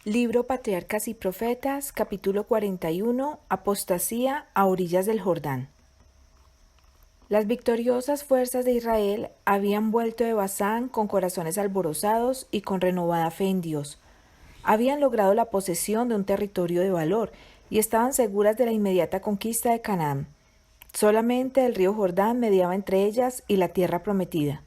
Libro Patriarcas y Profetas, capítulo 41, Apostasía a orillas del Jordán. Las victoriosas fuerzas de Israel habían vuelto de Basán con corazones alborozados y con renovada fe en Dios. Habían logrado la posesión de un territorio de valor y estaban seguras de la inmediata conquista de Canaán. Solamente el río Jordán mediaba entre ellas y la tierra prometida.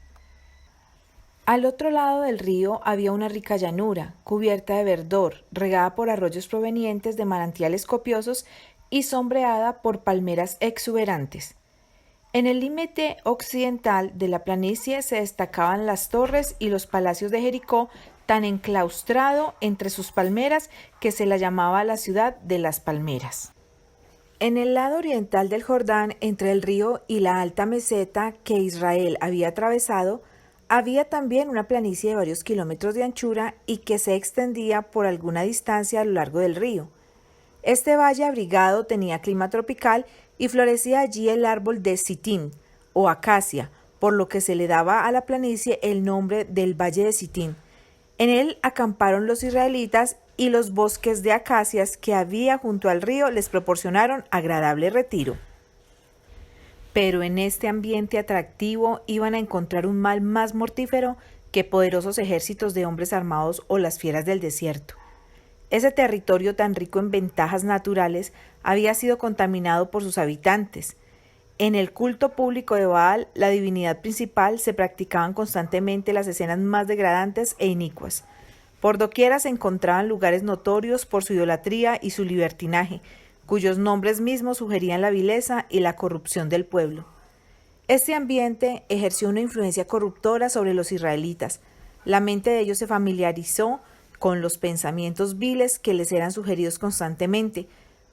Al otro lado del río había una rica llanura, cubierta de verdor, regada por arroyos provenientes de manantiales copiosos y sombreada por palmeras exuberantes. En el límite occidental de la planicie se destacaban las torres y los palacios de Jericó, tan enclaustrado entre sus palmeras que se la llamaba la ciudad de las palmeras. En el lado oriental del Jordán, entre el río y la alta meseta que Israel había atravesado, había también una planicie de varios kilómetros de anchura y que se extendía por alguna distancia a lo largo del río. Este valle abrigado tenía clima tropical y florecía allí el árbol de Sitín o acacia, por lo que se le daba a la planicie el nombre del Valle de Sitín. En él acamparon los israelitas y los bosques de acacias que había junto al río les proporcionaron agradable retiro. Pero en este ambiente atractivo iban a encontrar un mal más mortífero que poderosos ejércitos de hombres armados o las fieras del desierto. Ese territorio tan rico en ventajas naturales había sido contaminado por sus habitantes. En el culto público de Baal, la divinidad principal, se practicaban constantemente las escenas más degradantes e inicuas. Por doquiera se encontraban lugares notorios por su idolatría y su libertinaje, cuyos nombres mismos sugerían la vileza y la corrupción del pueblo. Este ambiente ejerció una influencia corruptora sobre los israelitas. La mente de ellos se familiarizó con los pensamientos viles que les eran sugeridos constantemente.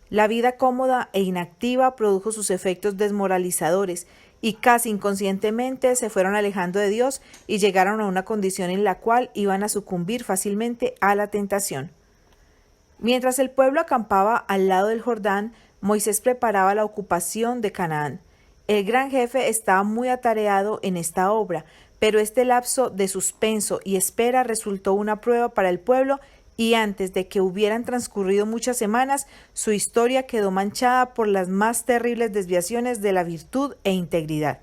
La vida cómoda e inactiva produjo sus efectos desmoralizadores y casi inconscientemente se fueron alejando de Dios y llegaron a una condición en la cual iban a sucumbir fácilmente a la tentación. Mientras el pueblo acampaba al lado del Jordán, Moisés preparaba la ocupación de Canaán. El gran jefe estaba muy atareado en esta obra, pero este lapso de suspenso y espera resultó una prueba para el pueblo y antes de que hubieran transcurrido muchas semanas, su historia quedó manchada por las más terribles desviaciones de la virtud e integridad.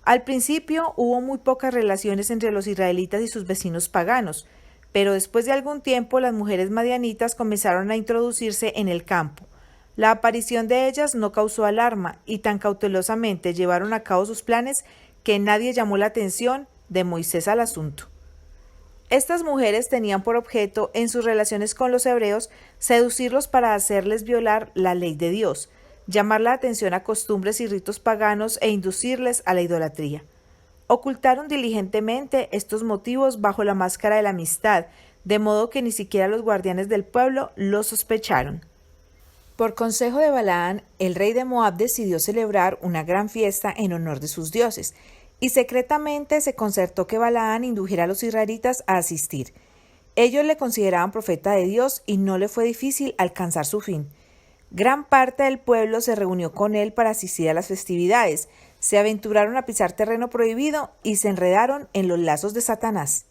Al principio hubo muy pocas relaciones entre los israelitas y sus vecinos paganos, pero después de algún tiempo las mujeres madianitas comenzaron a introducirse en el campo. La aparición de ellas no causó alarma y tan cautelosamente llevaron a cabo sus planes que nadie llamó la atención de Moisés al asunto. Estas mujeres tenían por objeto, en sus relaciones con los hebreos, seducirlos para hacerles violar la ley de Dios, llamar la atención a costumbres y ritos paganos e inducirles a la idolatría. Ocultaron diligentemente estos motivos bajo la máscara de la amistad, de modo que ni siquiera los guardianes del pueblo lo sospecharon. Por consejo de Balaán, el rey de Moab decidió celebrar una gran fiesta en honor de sus dioses, y secretamente se concertó que Balaán indujera a los israelitas a asistir. Ellos le consideraban profeta de Dios y no le fue difícil alcanzar su fin. Gran parte del pueblo se reunió con él para asistir a las festividades, se aventuraron a pisar terreno prohibido y se enredaron en los lazos de Satanás.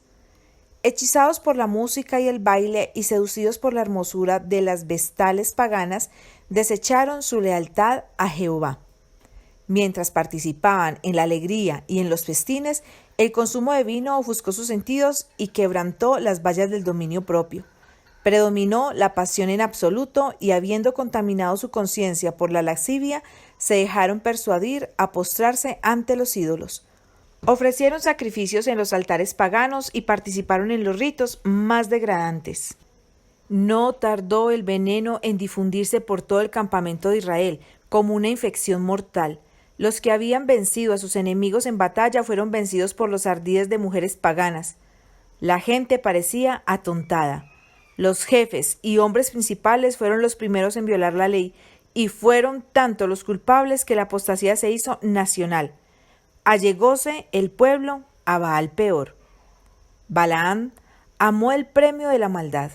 Hechizados por la música y el baile y seducidos por la hermosura de las vestales paganas, desecharon su lealtad a Jehová. Mientras participaban en la alegría y en los festines, el consumo de vino ofuscó sus sentidos y quebrantó las vallas del dominio propio. Predominó la pasión en absoluto y, habiendo contaminado su conciencia por la lascivia, se dejaron persuadir a postrarse ante los ídolos. Ofrecieron sacrificios en los altares paganos y participaron en los ritos más degradantes. No tardó el veneno en difundirse por todo el campamento de Israel, como una infección mortal. Los que habían vencido a sus enemigos en batalla fueron vencidos por los ardides de mujeres paganas. La gente parecía atontada. Los jefes y hombres principales fueron los primeros en violar la ley, y fueron tanto los culpables que la apostasía se hizo nacional. Allegóse el pueblo a Baal peor. Balaán amó el premio de la maldad.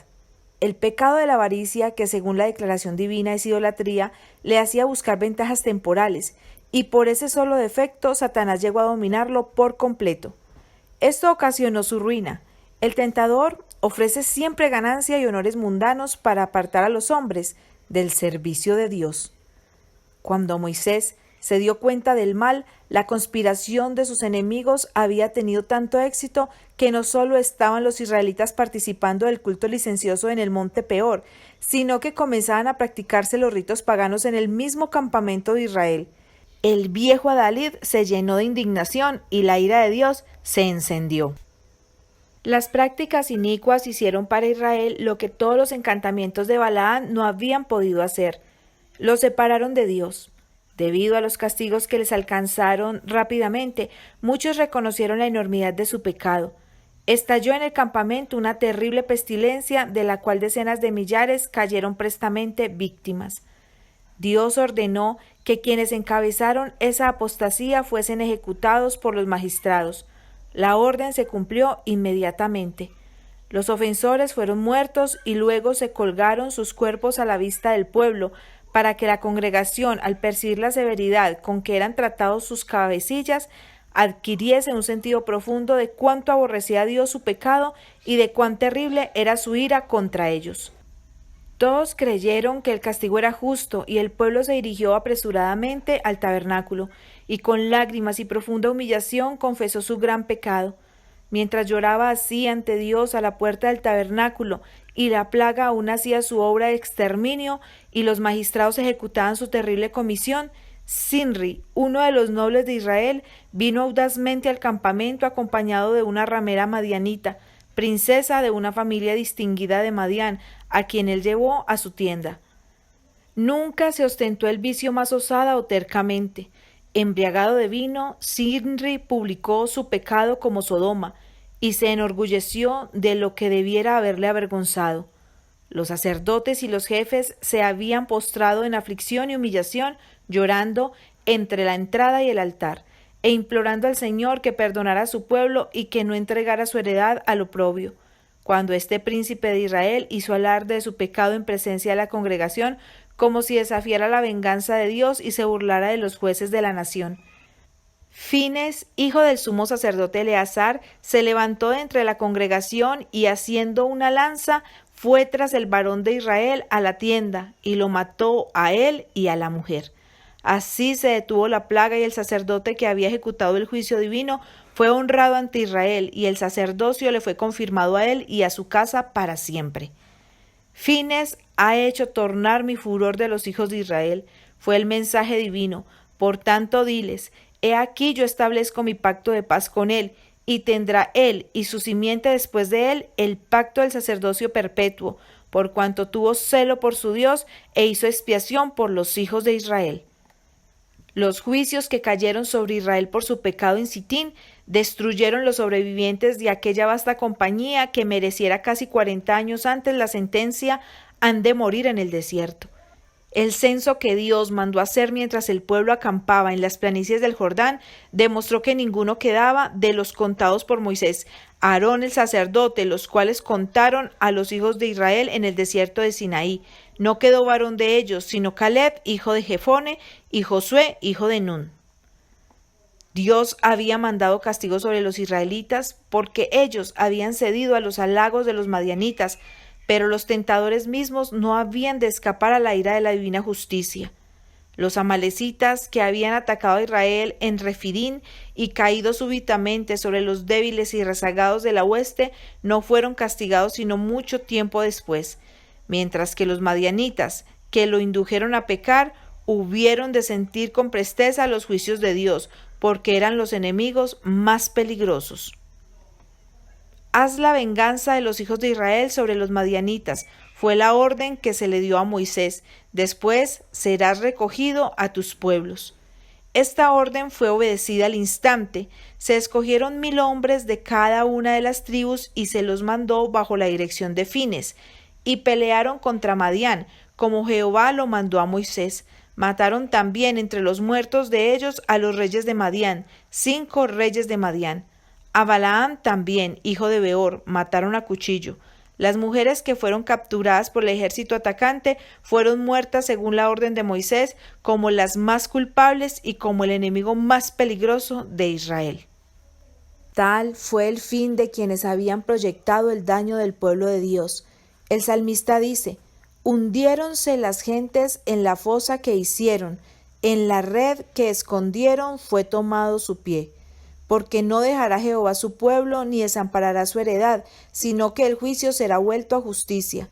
El pecado de la avaricia, que según la declaración divina es idolatría, le hacía buscar ventajas temporales, y por ese solo defecto Satanás llegó a dominarlo por completo. Esto ocasionó su ruina. El tentador ofrece siempre ganancia y honores mundanos para apartar a los hombres del servicio de Dios. Cuando Moisés se dio cuenta del mal, la conspiración de sus enemigos había tenido tanto éxito que no solo estaban los israelitas participando del culto licencioso en el monte Peor, sino que comenzaban a practicarse los ritos paganos en el mismo campamento de Israel. El viejo Adalid se llenó de indignación y la ira de Dios se encendió. Las prácticas inicuas hicieron para Israel lo que todos los encantamientos de Balaam no habían podido hacer. Los separaron de Dios. Debido a los castigos que les alcanzaron rápidamente, muchos reconocieron la enormidad de su pecado. Estalló en el campamento una terrible pestilencia de la cual decenas de millares cayeron prestamente víctimas. Dios ordenó que quienes encabezaron esa apostasía fuesen ejecutados por los magistrados. La orden se cumplió inmediatamente. Los ofensores fueron muertos y luego se colgaron sus cuerpos a la vista del pueblo, para que la congregación, al percibir la severidad con que eran tratados sus cabecillas, adquiriese un sentido profundo de cuánto aborrecía a Dios su pecado y de cuán terrible era su ira contra ellos. Todos creyeron que el castigo era justo y el pueblo se dirigió apresuradamente al tabernáculo y con lágrimas y profunda humillación confesó su gran pecado. Mientras lloraba así ante Dios a la puerta del tabernáculo y la plaga aún hacía su obra de exterminio y los magistrados ejecutaban su terrible comisión, Sinri, uno de los nobles de Israel, vino audazmente al campamento acompañado de una ramera madianita, princesa de una familia distinguida de Madián, a quien él llevó a su tienda. Nunca se ostentó el vicio más osada o tercamente. Embriagado de vino, Sinri publicó su pecado como Sodoma, y se enorgulleció de lo que debiera haberle avergonzado. Los sacerdotes y los jefes se habían postrado en aflicción y humillación, llorando entre la entrada y el altar, e implorando al Señor que perdonara a su pueblo y que no entregara su heredad al oprobio. Cuando este príncipe de Israel hizo alarde de su pecado en presencia de la congregación, como si desafiara la venganza de Dios y se burlara de los jueces de la nación. Fines, hijo del sumo sacerdote Eleazar, se levantó de entre la congregación y haciendo una lanza, fue tras el varón de Israel a la tienda y lo mató a él y a la mujer. Así se detuvo la plaga y el sacerdote que había ejecutado el juicio divino fue honrado ante Israel y el sacerdocio le fue confirmado a él y a su casa para siempre. Fines ha hecho tornar mi furor de los hijos de Israel, fue el mensaje divino. Por tanto diles, he aquí yo establezco mi pacto de paz con él, y tendrá él y su simiente después de él el pacto del sacerdocio perpetuo, por cuanto tuvo celo por su Dios e hizo expiación por los hijos de Israel. Los juicios que cayeron sobre Israel por su pecado en Sitín destruyeron los sobrevivientes de aquella vasta compañía que mereciera casi 40 años antes la sentencia han de morir en el desierto. El censo que Dios mandó hacer mientras el pueblo acampaba en las planicies del Jordán demostró que ninguno quedaba de los contados por Moisés, Aarón el sacerdote, los cuales contaron a los hijos de Israel en el desierto de Sinaí. No quedó varón de ellos, sino Caleb, hijo de Jefone, y Josué, hijo de Nun. Dios había mandado castigo sobre los israelitas porque ellos habían cedido a los halagos de los madianitas, pero los tentadores mismos no habían de escapar a la ira de la divina justicia. Los amalecitas que habían atacado a Israel en Refidín y caído súbitamente sobre los débiles y rezagados de la hueste no fueron castigados sino mucho tiempo después, mientras que los madianitas, que lo indujeron a pecar, hubieron de sentir con presteza los juicios de Dios, porque eran los enemigos más peligrosos. Haz la venganza de los hijos de Israel sobre los madianitas, fue la orden que se le dio a Moisés. Después serás recogido a tus pueblos. Esta orden fue obedecida al instante. Se escogieron 1000 hombres de cada una de las tribus y se los mandó bajo la dirección de Fines, y pelearon contra Madián, como Jehová lo mandó a Moisés. Mataron también entre los muertos de ellos a los reyes de Madián, 5 reyes de Madián. A Balaam también, hijo de Beor, mataron a cuchillo. Las mujeres que fueron capturadas por el ejército atacante fueron muertas según la orden de Moisés, como las más culpables y como el enemigo más peligroso de Israel. Tal fue el fin de quienes habían proyectado el daño del pueblo de Dios. El salmista dice: hundiéronse las gentes en la fosa que hicieron, en la red que escondieron fue tomado su pie. Porque no dejará Jehová su pueblo, ni desamparará su heredad, sino que el juicio será vuelto a justicia.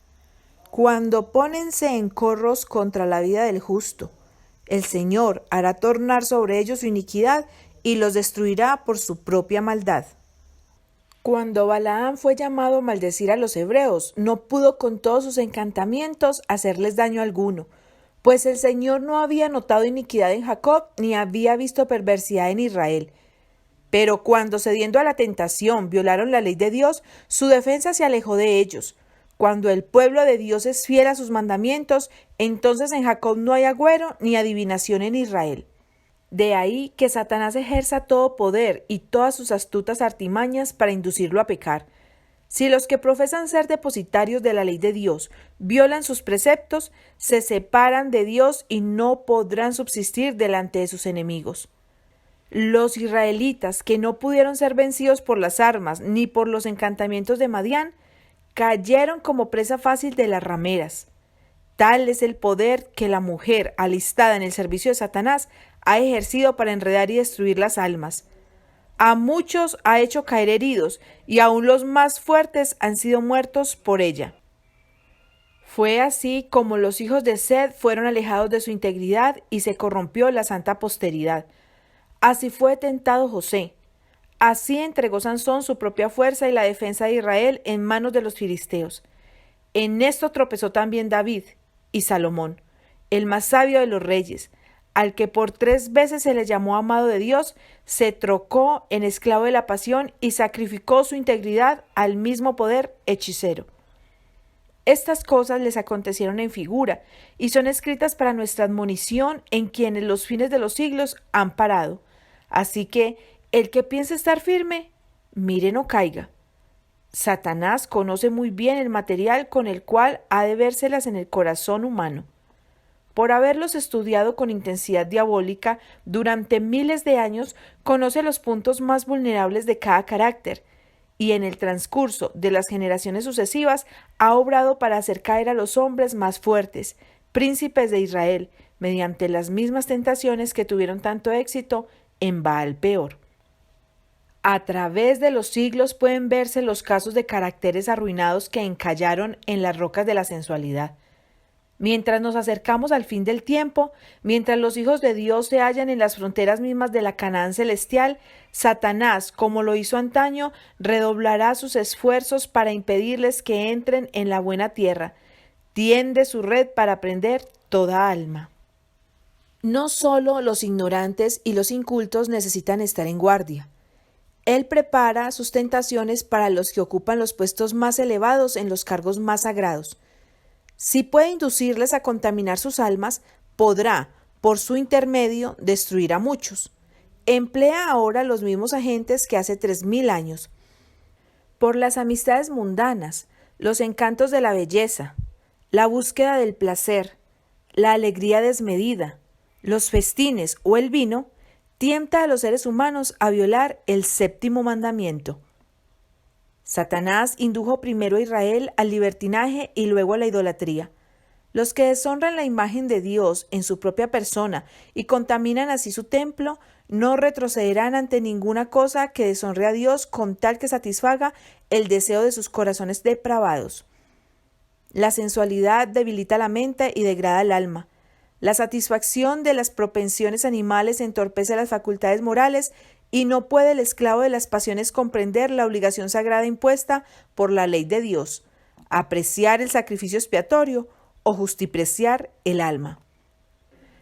Cuando pónense en corros contra la vida del justo, el Señor hará tornar sobre ellos su iniquidad y los destruirá por su propia maldad. Cuando Balaam fue llamado a maldecir a los hebreos, no pudo con todos sus encantamientos hacerles daño alguno, pues el Señor no había notado iniquidad en Jacob, ni había visto perversidad en Israel. Pero cuando, cediendo a la tentación, violaron la ley de Dios, su defensa se alejó de ellos. Cuando el pueblo de Dios es fiel a sus mandamientos, entonces en Jacob no hay agüero ni adivinación en Israel. De ahí que Satanás ejerza todo poder y todas sus astutas artimañas para inducirlo a pecar. Si los que profesan ser depositarios de la ley de Dios violan sus preceptos, se separan de Dios y no podrán subsistir delante de sus enemigos. Los israelitas, que no pudieron ser vencidos por las armas ni por los encantamientos de Madián, cayeron como presa fácil de las rameras. Tal es el poder que la mujer, alistada en el servicio de Satanás, ha ejercido para enredar y destruir las almas. A muchos ha hecho caer heridos, y aun los más fuertes han sido muertos por ella. Fue así como los hijos de Seth fueron alejados de su integridad y se corrompió la santa posteridad. Así fue tentado José. Así entregó Sansón su propia fuerza y la defensa de Israel en manos de los filisteos. En esto tropezó también David y Salomón, el más sabio de los reyes, al que por 3 veces se le llamó amado de Dios, se trocó en esclavo de la pasión y sacrificó su integridad al mismo poder hechicero. Estas cosas les acontecieron en figura y son escritas para nuestra admonición, en quienes los fines de los siglos han parado. Así que el que piense estar firme, mire no caiga. Satanás conoce muy bien el material con el cual ha de vérselas en el corazón humano. Por haberlos estudiado con intensidad diabólica durante miles de años, conoce los puntos más vulnerables de cada carácter, y en el transcurso de las generaciones sucesivas ha obrado para hacer caer a los hombres más fuertes, príncipes de Israel, mediante las mismas tentaciones que tuvieron tanto éxito en Baal Peor. A través de los siglos pueden verse los casos de caracteres arruinados que encallaron en las rocas de la sensualidad. Mientras nos acercamos al fin del tiempo, mientras los hijos de Dios se hallan en las fronteras mismas de la Canaán celestial, Satanás, como lo hizo antaño, redoblará sus esfuerzos para impedirles que entren en la buena tierra. Tiende su red para prender toda alma. No solo los ignorantes y los incultos necesitan estar en guardia. Él prepara sus tentaciones para los que ocupan los puestos más elevados en los cargos más sagrados. Si puede inducirles a contaminar sus almas, podrá, por su intermedio, destruir a muchos. Emplea ahora los mismos agentes que hace 3000 años. Por las amistades mundanas, los encantos de la belleza, la búsqueda del placer, la alegría desmedida, los festines o el vino, tienta a los seres humanos a violar el 7º mandamiento. Satanás indujo primero a Israel al libertinaje y luego a la idolatría. Los que deshonran la imagen de Dios en su propia persona y contaminan así su templo, no retrocederán ante ninguna cosa que deshonre a Dios con tal que satisfaga el deseo de sus corazones depravados. La sensualidad debilita la mente y degrada el alma. La satisfacción de las propensiones animales entorpece las facultades morales y no puede el esclavo de las pasiones comprender la obligación sagrada impuesta por la ley de Dios, apreciar el sacrificio expiatorio o justipreciar el alma.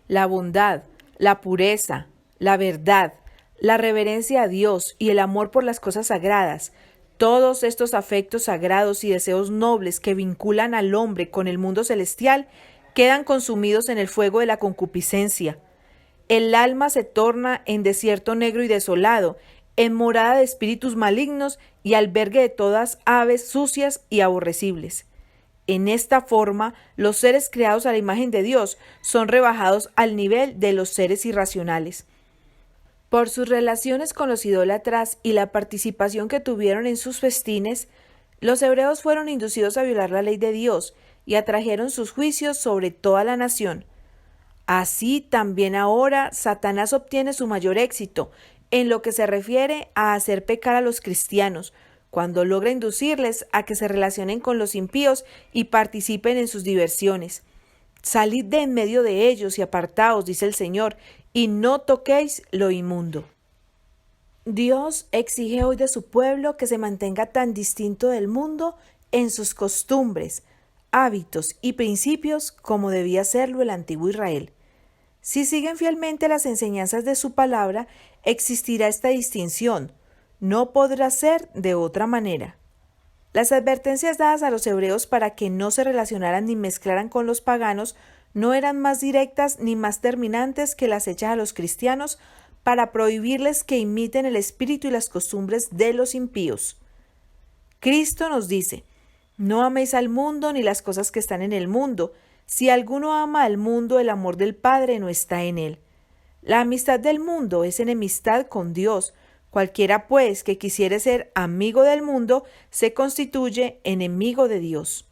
La bondad, la pureza, la verdad, la reverencia a Dios y el amor por las cosas sagradas, todos estos afectos sagrados y deseos nobles que vinculan al hombre con el mundo celestial, quedan consumidos en el fuego de la concupiscencia. El alma se torna en desierto negro y desolado, en morada de espíritus malignos y albergue de todas aves sucias y aborrecibles. En esta forma, los seres creados a la imagen de Dios son rebajados al nivel de los seres irracionales. Por sus relaciones con los idólatras y la participación que tuvieron en sus festines, los hebreos fueron inducidos a violar la ley de Dios y atrajeron sus juicios sobre toda la nación. Así también ahora Satanás obtiene su mayor éxito en lo que se refiere a hacer pecar a los cristianos, cuando logra inducirles a que se relacionen con los impíos y participen en sus diversiones. Salid de en medio de ellos y apartaos, dice el Señor, y no toquéis lo inmundo. Dios exige hoy de su pueblo que se mantenga tan distinto del mundo en sus costumbres, hábitos y principios como debía serlo el antiguo Israel. Si siguen fielmente las enseñanzas de su palabra, existirá esta distinción. No podrá ser de otra manera. Las advertencias dadas a los hebreos para que no se relacionaran ni mezclaran con los paganos no eran más directas ni más terminantes que las hechas a los cristianos para prohibirles que imiten el espíritu y las costumbres de los impíos. Cristo nos dice: no améis al mundo ni las cosas que están en el mundo. Si alguno ama al mundo, el amor del Padre no está en él. La amistad del mundo es enemistad con Dios. Cualquiera, pues, que quisiere ser amigo del mundo, se constituye enemigo de Dios.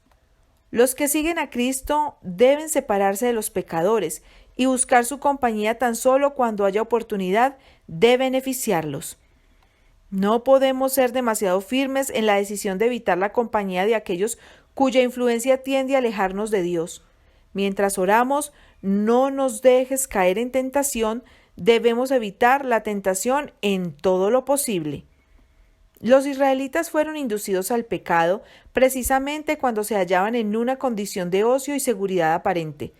Los que siguen a Cristo deben separarse de los pecadores y buscar su compañía tan solo cuando haya oportunidad de beneficiarlos. No podemos ser demasiado firmes en la decisión de evitar la compañía de aquellos cuya influencia tiende a alejarnos de Dios. Mientras oramos, no nos dejes caer en tentación. Debemos evitar la tentación en todo lo posible. Los israelitas fueron inducidos al pecado precisamente cuando se hallaban en una condición de ocio y seguridad aparente.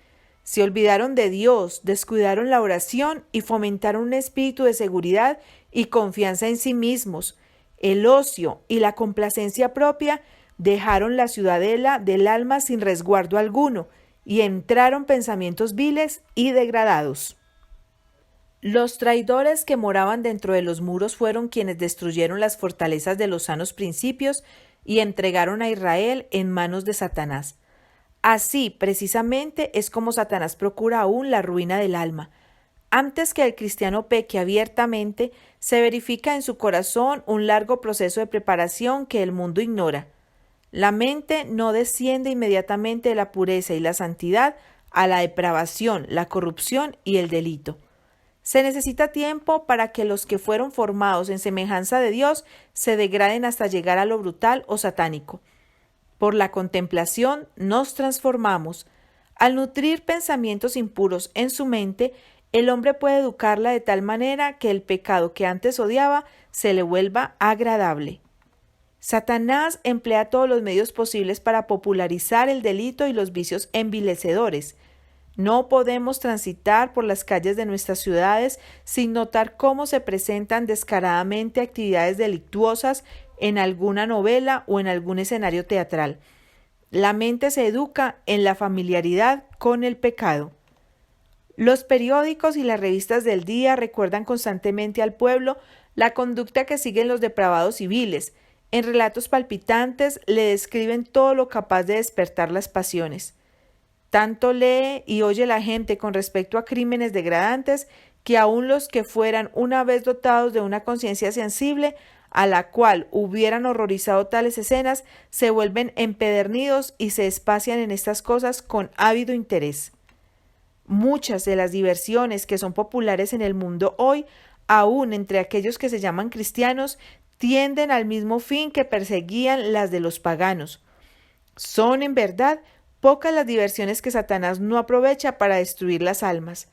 Se olvidaron de Dios, descuidaron la oración y fomentaron un espíritu de seguridad y confianza en sí mismos. El ocio y la complacencia propia dejaron la ciudadela del alma sin resguardo alguno y entraron pensamientos viles y degradados. Los traidores que moraban dentro de los muros fueron quienes destruyeron las fortalezas de los sanos principios y entregaron a Israel en manos de Satanás. Así, precisamente, es como Satanás procura aún la ruina del alma. Antes que el cristiano peque abiertamente, se verifica en su corazón un largo proceso de preparación que el mundo ignora. La mente no desciende inmediatamente de la pureza y la santidad a la depravación, la corrupción y el delito. Se necesita tiempo para que los que fueron formados en semejanza de Dios se degraden hasta llegar a lo brutal o satánico. Por la contemplación nos transformamos. Al nutrir pensamientos impuros en su mente, el hombre puede educarla de tal manera que el pecado que antes odiaba se le vuelva agradable. Satanás emplea todos los medios posibles para popularizar el delito y los vicios envilecedores. No podemos transitar por las calles de nuestras ciudades sin notar cómo se presentan descaradamente actividades delictuosas en alguna novela o en algún escenario teatral. La mente se educa en la familiaridad con el pecado. Los periódicos y las revistas del día recuerdan constantemente al pueblo la conducta que siguen los depravados civiles. En relatos palpitantes le describen todo lo capaz de despertar las pasiones. Tanto lee y oye la gente con respecto a crímenes degradantes que aun los que fueran una vez dotados de una conciencia sensible a la cual hubieran horrorizado tales escenas se vuelven empedernidos y se espacian en estas cosas con ávido interés. Muchas de las diversiones que son populares en el mundo hoy, aun entre aquellos que se llaman cristianos, tienden al mismo fin que perseguían las de los paganos. Son, en verdad, pocas las diversiones que Satanás no aprovecha para destruir las almas.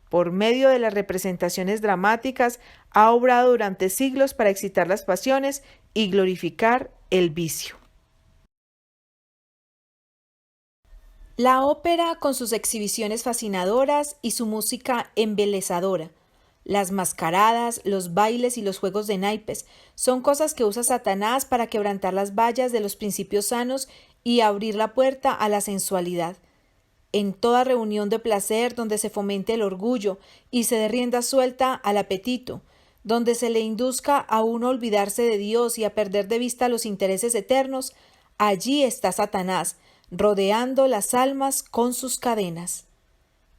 Por medio de las representaciones dramáticas, ha obrado durante siglos para excitar las pasiones y glorificar el vicio. La ópera, con sus exhibiciones fascinadoras y su música embelezadora, las mascaradas, los bailes y los juegos de naipes, son cosas que usa Satanás para quebrantar las vallas de los principios sanos y abrir la puerta a la sensualidad. En toda reunión de placer donde se fomente el orgullo y se dé rienda suelta al apetito, donde se le induzca a uno a olvidarse de Dios y a perder de vista los intereses eternos, allí está Satanás, rodeando las almas con sus cadenas.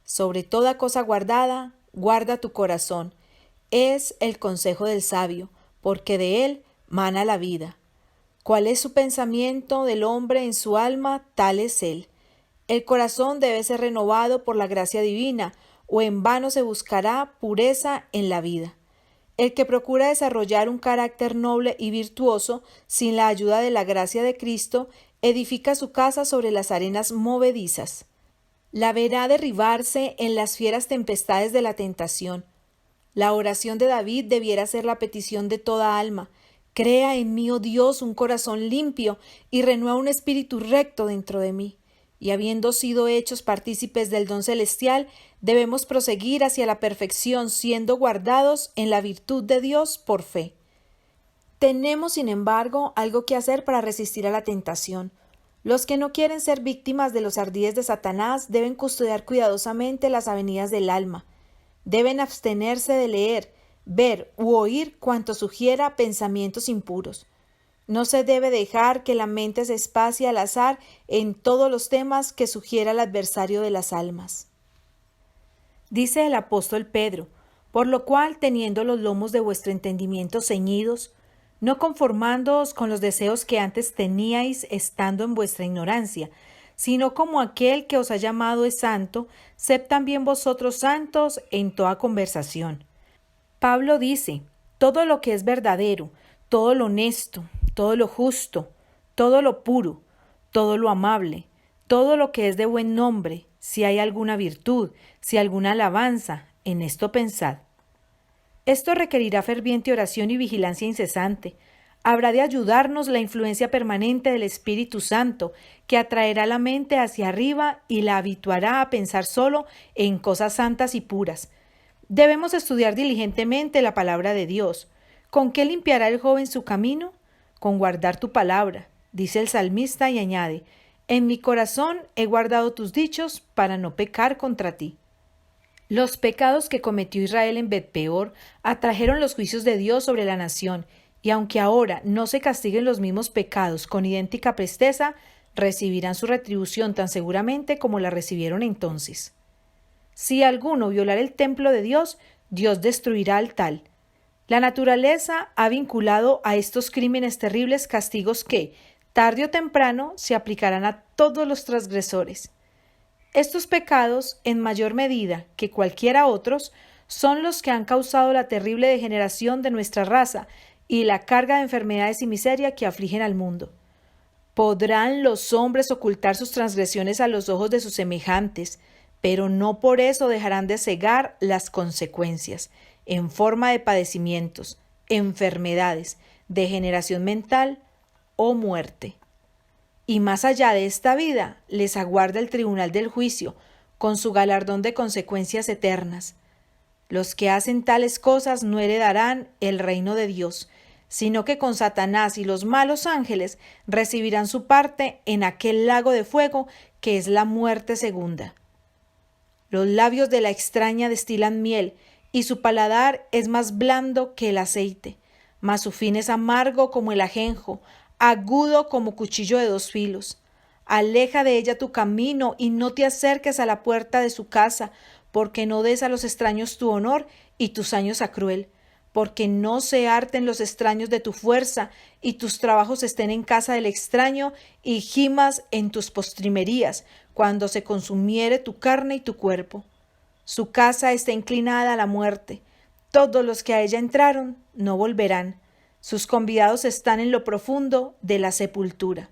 Sobre toda cosa guardada, guarda tu corazón. es el consejo del sabio, porque de él mana la vida. ¿Cuál es su pensamiento del hombre en su alma? Tal es él. El corazón debe ser renovado por la gracia divina, o en vano se buscará pureza en la vida. El que procura desarrollar un carácter noble y virtuoso sin la ayuda de la gracia de Cristo, edifica su casa sobre las arenas movedizas. La verá derribarse en las fieras tempestades de la tentación. La oración de David debiera ser la petición de toda alma. Crea en mí, oh Dios, un corazón limpio y renueva un espíritu recto dentro de mí. Y habiendo sido hechos partícipes del don celestial, debemos proseguir hacia la perfección, siendo guardados en la virtud de Dios por fe. Tenemos, sin embargo, algo que hacer para resistir a la tentación. Los que no quieren ser víctimas de los ardides de Satanás deben custodiar cuidadosamente las avenidas del alma. Deben abstenerse de leer, ver u oír cuanto sugiera pensamientos impuros. No se debe dejar que la mente se espacie al azar en todos los temas que sugiera el adversario de las almas. Dice el apóstol Pedro: por lo cual, teniendo los lomos de vuestro entendimiento ceñidos, no conformándoos con los deseos que antes teníais estando en vuestra ignorancia, sino como aquel que os ha llamado es santo, sed también vosotros santos en toda conversación. Pablo dice: todo lo que es verdadero, todo lo honesto, todo lo justo, todo lo puro, todo lo amable, todo lo que es de buen nombre, si hay alguna virtud, si alguna alabanza, en esto pensad. Esto requerirá ferviente oración y vigilancia incesante. Habrá de ayudarnos la influencia permanente del Espíritu Santo, que atraerá la mente hacia arriba y la habituará a pensar solo en cosas santas y puras. Debemos estudiar diligentemente la palabra de Dios. ¿Con qué limpiará el joven su camino? Con guardar tu palabra, dice el salmista, y añade: en mi corazón he guardado tus dichos para no pecar contra ti. Los pecados que cometió Israel en Bet-peor atrajeron los juicios de Dios sobre la nación, y aunque ahora no se castiguen los mismos pecados con idéntica presteza, recibirán su retribución tan seguramente como la recibieron entonces. Si alguno violar el templo de Dios, Dios destruirá al tal. La naturaleza ha vinculado a estos crímenes terribles castigos que, tarde o temprano, se aplicarán a todos los transgresores. Estos pecados, en mayor medida que cualquiera otros, son los que han causado la terrible degeneración de nuestra raza y la carga de enfermedades y miseria que afligen al mundo. ¿Podrán los hombres ocultar sus transgresiones a los ojos de sus semejantes? Pero no por eso dejarán de cegar las consecuencias, en forma de padecimientos, enfermedades, degeneración mental o muerte. Y más allá de esta vida, les aguarda el tribunal del juicio, con su galardón de consecuencias eternas. Los que hacen tales cosas no heredarán el reino de Dios, sino que con Satanás y los malos ángeles recibirán su parte en aquel lago de fuego que es la muerte segunda. Los labios de la extraña destilan miel, y su paladar es más blando que el aceite, mas su fin es amargo como el ajenjo, agudo como cuchillo de 2 filos. Aleja de ella tu camino y no te acerques a la puerta de su casa, porque no des a los extraños tu honor y tus años a cruel, porque no se harten los extraños de tu fuerza y tus trabajos estén en casa del extraño y gimas en tus postrimerías, cuando se consumiere tu carne y tu cuerpo. Su casa está inclinada a la muerte. Todos los que a ella entraron no volverán. Sus convidados están en lo profundo de la sepultura.